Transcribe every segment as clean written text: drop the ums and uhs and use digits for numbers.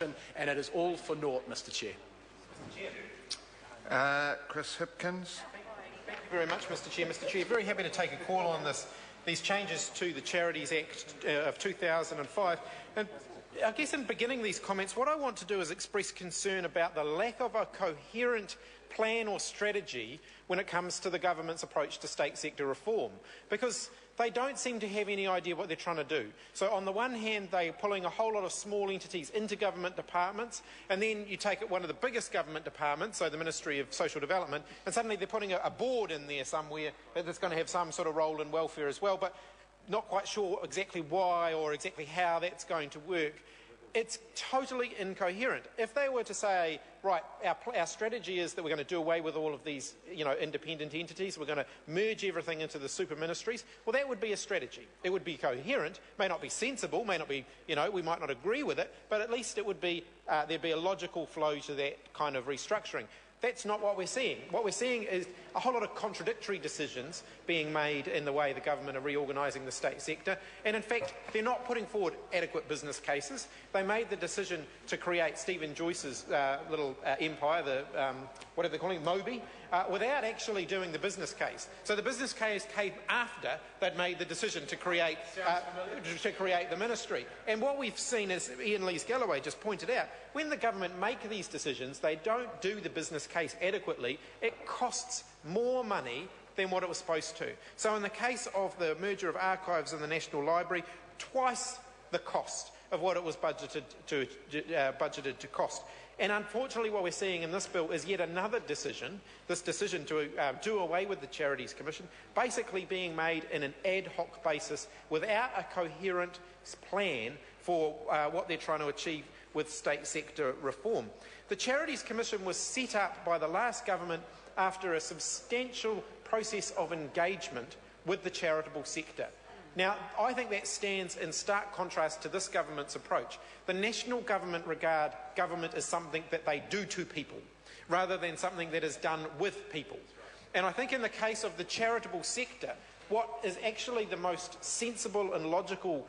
and it is all for naught, Mr. Chair. Chris Hipkins. Thank you very much, Mr. Chair. Mr. Chair, very happy to take a call on these changes to the Charities Act of 2005. And I guess in beginning these comments, what I want to do is express concern about the lack of a coherent plan or strategy when it comes to the government's approach to state sector reform, because they don't seem to have any idea what they're trying to do. So on the one hand, they're pulling a whole lot of small entities into government departments, and then you take one of the biggest government departments, so the Ministry of Social Development, and suddenly they're putting a board in there somewhere that's going to have some sort of role in welfare as well, but not quite sure exactly why or exactly how that's going to work. It's totally incoherent. If they were to say, right, our strategy is that we're going to do away with all of these, independent entities, we're going to merge everything into the super ministries, well, that would be a strategy. It would be coherent, may not be sensible, may not be, we might not agree with it, but at least it would be, there'd be a logical flow to that kind of restructuring. That's not what we're seeing. What we're seeing is a whole lot of contradictory decisions being made in the way the government are reorganising the state sector, and in fact they're not putting forward adequate business cases. They made the decision to create Stephen Joyce's little empire, the whatever they're calling it, Moby, without actually doing the business case. So the business case came after they'd made the decision to create the ministry. And what we've seen, as Ian Lees-Galloway just pointed out, when the government make these decisions, they don't do the business case adequately. It costs more money than what it was supposed to. So in the case of the merger of archives and the National Library, twice the cost of what it was budgeted to cost. And unfortunately what we're seeing in this bill is yet another decision, this decision to do away with the Charities Commission, basically being made in an ad hoc basis without a coherent plan for what they're trying to achieve with state sector reform. The Charities Commission was set up by the last government after a substantial process of engagement with the charitable sector. Now, I think that stands in stark contrast to this government's approach. The national government regard government as something that they do to people, rather than something that is done with people. And I think in the case of the charitable sector, what is actually the most sensible and logical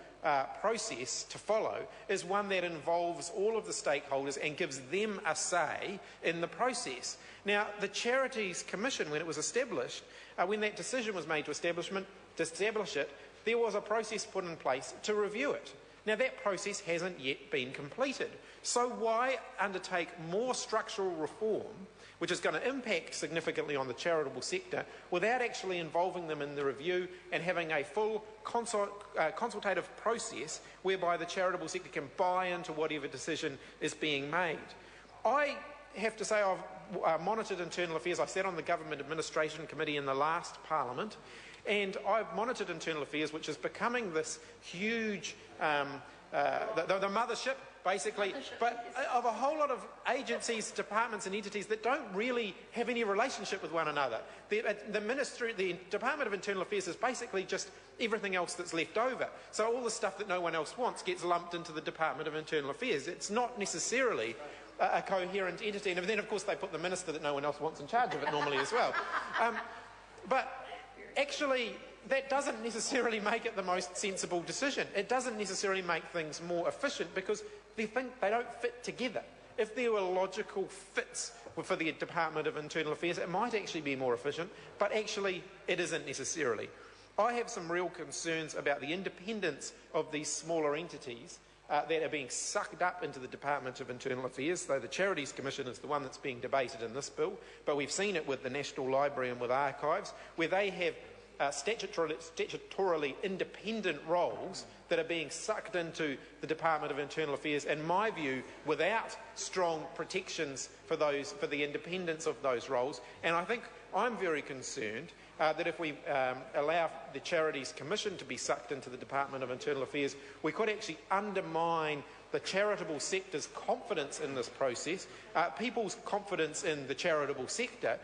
process to follow is one that involves all of the stakeholders and gives them a say in the process. Now, the Charities Commission, when it was established, when that decision was made to establish it, there was a process put in place to review it. Now, that process hasn't yet been completed. So why undertake more structural reform, which is going to impact significantly on the charitable sector, without actually involving them in the review and having a full consultative process whereby the charitable sector can buy into whatever decision is being made? I have to say I've monitored internal affairs. I sat on the Government Administration Committee in the last Parliament, and I've monitored internal affairs, which is becoming this huge, the mothership, basically, but of a whole lot of agencies, departments and entities that don't really have any relationship with one another. The Ministry, the Department of Internal Affairs is basically just everything else that's left over. So all the stuff that no one else wants gets lumped into the Department of Internal Affairs. It's not necessarily a coherent entity, and then of course they put the minister that no one else wants in charge of it normally as well. But actually, that doesn't necessarily make it the most sensible decision. It doesn't necessarily make things more efficient because they don't fit together. If there were logical fits for the Department of Internal Affairs, it might actually be more efficient, but actually it isn't necessarily. I have some real concerns about the independence of these smaller entities that are being sucked up into the Department of Internal Affairs, though the Charities Commission is the one that's being debated in this bill, but we've seen it with the National Library and with archives, where they have statutorily independent roles that are being sucked into the Department of Internal Affairs, in my view, without strong protections for the independence of those roles. And I think I'm very concerned that if we allow the Charities Commission to be sucked into the Department of Internal Affairs, we could actually undermine the charitable sector's confidence in this process, people's confidence in the charitable sector,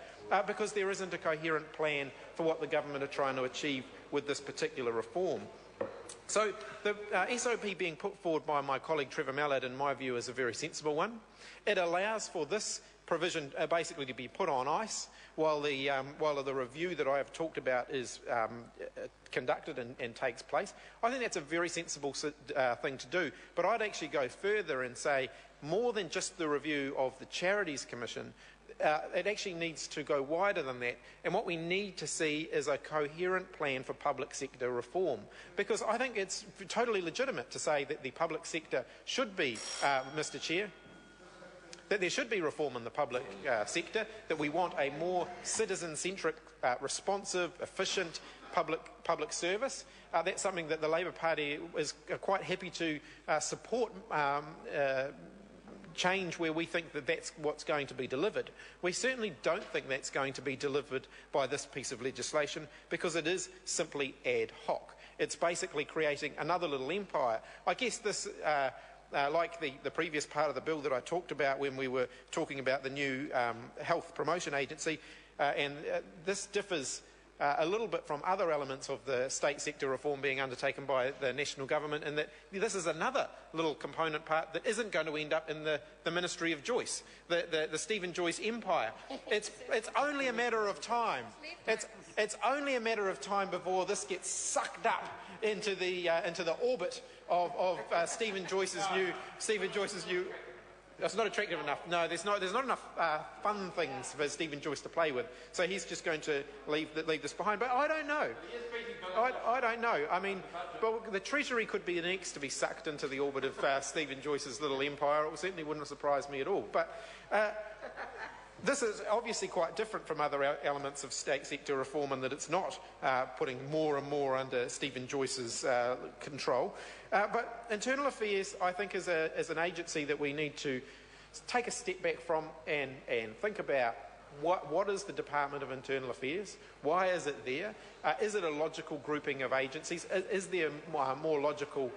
because there isn't a coherent plan for what the government are trying to achieve with this particular reform. So the SOP being put forward by my colleague Trevor Mallard, in my view, is a very sensible one. It allows for this provision basically to be put on ice while the review that I have talked about is conducted and takes place. I think that's a very sensible thing to do, but I'd actually go further and say more than just the review of the Charities Commission. It actually needs to go wider than that, and what we need to see is a coherent plan for public sector reform, because I think it's totally legitimate to say that the public sector should be, Mr Chair, that there should be reform in the public sector, that we want a more citizen-centric, responsive, efficient public service. That's something that the Labour Party is quite happy to support change where we think that that's what's going to be delivered. We certainly don't think that's going to be delivered by this piece of legislation, because it is simply ad hoc. It's basically creating another little empire. I guess this, like the previous part of the bill that I talked about when we were talking about the new health promotion agency, this differs a little bit from other elements of the state sector reform being undertaken by the national government, and that this is another little component part that isn't going to end up in the Ministry of Joyce, the Stephen Joyce empire. It's only a matter of time. It's only a matter of time before this gets sucked up into the orbit of Stephen Joyce's new. It's not attractive enough. No, there's not enough fun things for Stephen Joyce to play with. So he's just going to leave this behind. But I don't know. I don't know. I mean, but the Treasury could be next to be sucked into the orbit of Stephen Joyce's little empire. It certainly wouldn't surprise me at all. But this is obviously quite different from other elements of state sector reform, in that it's not putting more and more under Stephen Joyce's control. But Internal Affairs, I think, is an agency that we need to take a step back from and think about what is the Department of Internal Affairs? Why is it there? Is it a logical grouping of agencies? Is there a more logical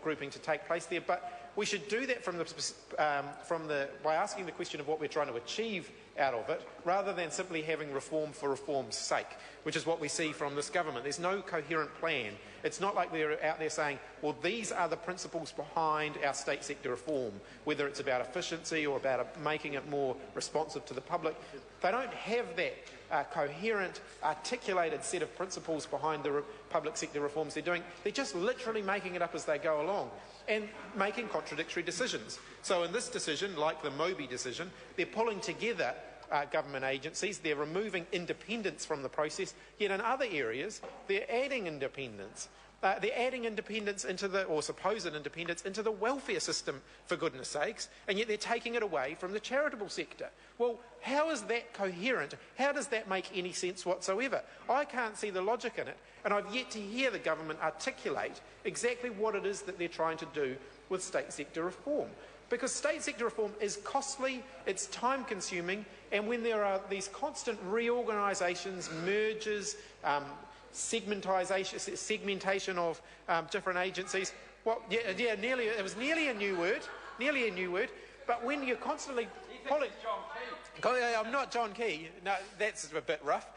grouping to take place there? But we should do that by asking the question of what we're trying to achieve out of it, rather than simply having reform for reform's sake, which is what we see from this government. There's no coherent plan. It's not like they're out there saying, well, these are the principles behind our state sector reform, whether it's about efficiency or about making it more responsive to the public. They don't have that coherent, articulated set of principles behind the public sector reforms they're doing. They're just literally making it up as they go along and making contradictory decisions. So in this decision, like the Moby decision, they're pulling together government agencies, they're removing independence from the process, yet in other areas they're adding independence. They're adding independence or supposed independence into the welfare system, for goodness sakes, and yet they're taking it away from the charitable sector. Well, how is that coherent? How does that make any sense whatsoever? I can't see the logic in it, and I've yet to hear the government articulate exactly what it is that they're trying to do with state sector reform. Because state sector reform is costly, it's time-consuming, and when there are these constant reorganisations, mergers, segmentation of different agencies. Well, it was nearly a new word. But when you're constantly pulling, I'm not John Key. No, that's a bit rough.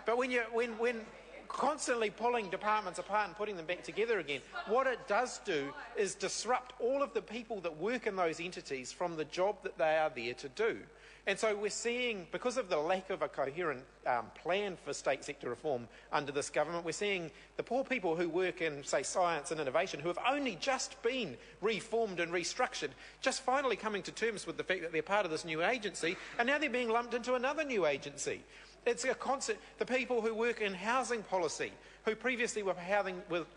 But when constantly pulling departments apart and putting them back together again, what it does do is disrupt all of the people that work in those entities from the job that they are there to do. And so we're seeing, because of the lack of a coherent plan for state sector reform under this government, we're seeing the poor people who work in, say, science and innovation, who have only just been reformed and restructured, just finally coming to terms with the fact that they're part of this new agency, and now they're being lumped into another new agency. It's a constant. The people who work in housing policy, who previously were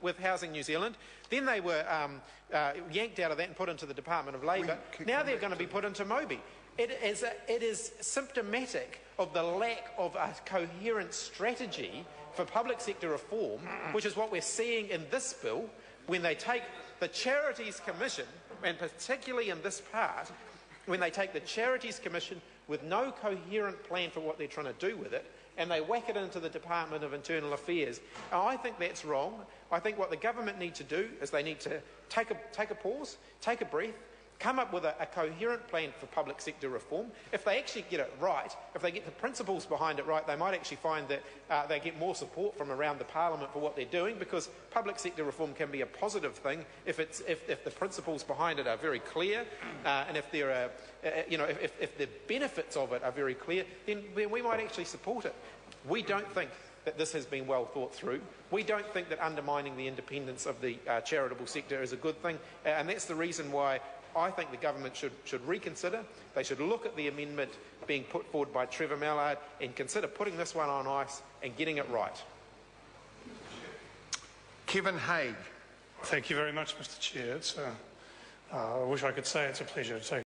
with Housing New Zealand, then they were yanked out of that and put into the Department of Labour. Now they're going to be put into Moby. It is symptomatic of the lack of a coherent strategy for public sector reform, which is what we're seeing in this bill, when they take the Charities Commission, and particularly in this part, when they take the Charities Commission with no coherent plan for what they're trying to do with it, and they whack it into the Department of Internal Affairs. Now, I think that's wrong. I think what the government need to do is they need to take a pause, take a breath, come up with a coherent plan for public sector reform. If they actually get it right, if they get the principles behind it right, they might actually find that they get more support from around the Parliament for what they're doing, because public sector reform can be a positive thing if the principles behind it are very clear, and if the benefits of it are very clear, then we might actually support it. We don't think that this has been well thought through. We don't think that undermining the independence of the charitable sector is a good thing, and that's the reason why I think the government should reconsider. They should look at the amendment being put forward by Trevor Mallard and consider putting this one on ice and getting it right. Kevin Haig. Thank you very much, Mr. Chair. I wish I could say it's a pleasure to take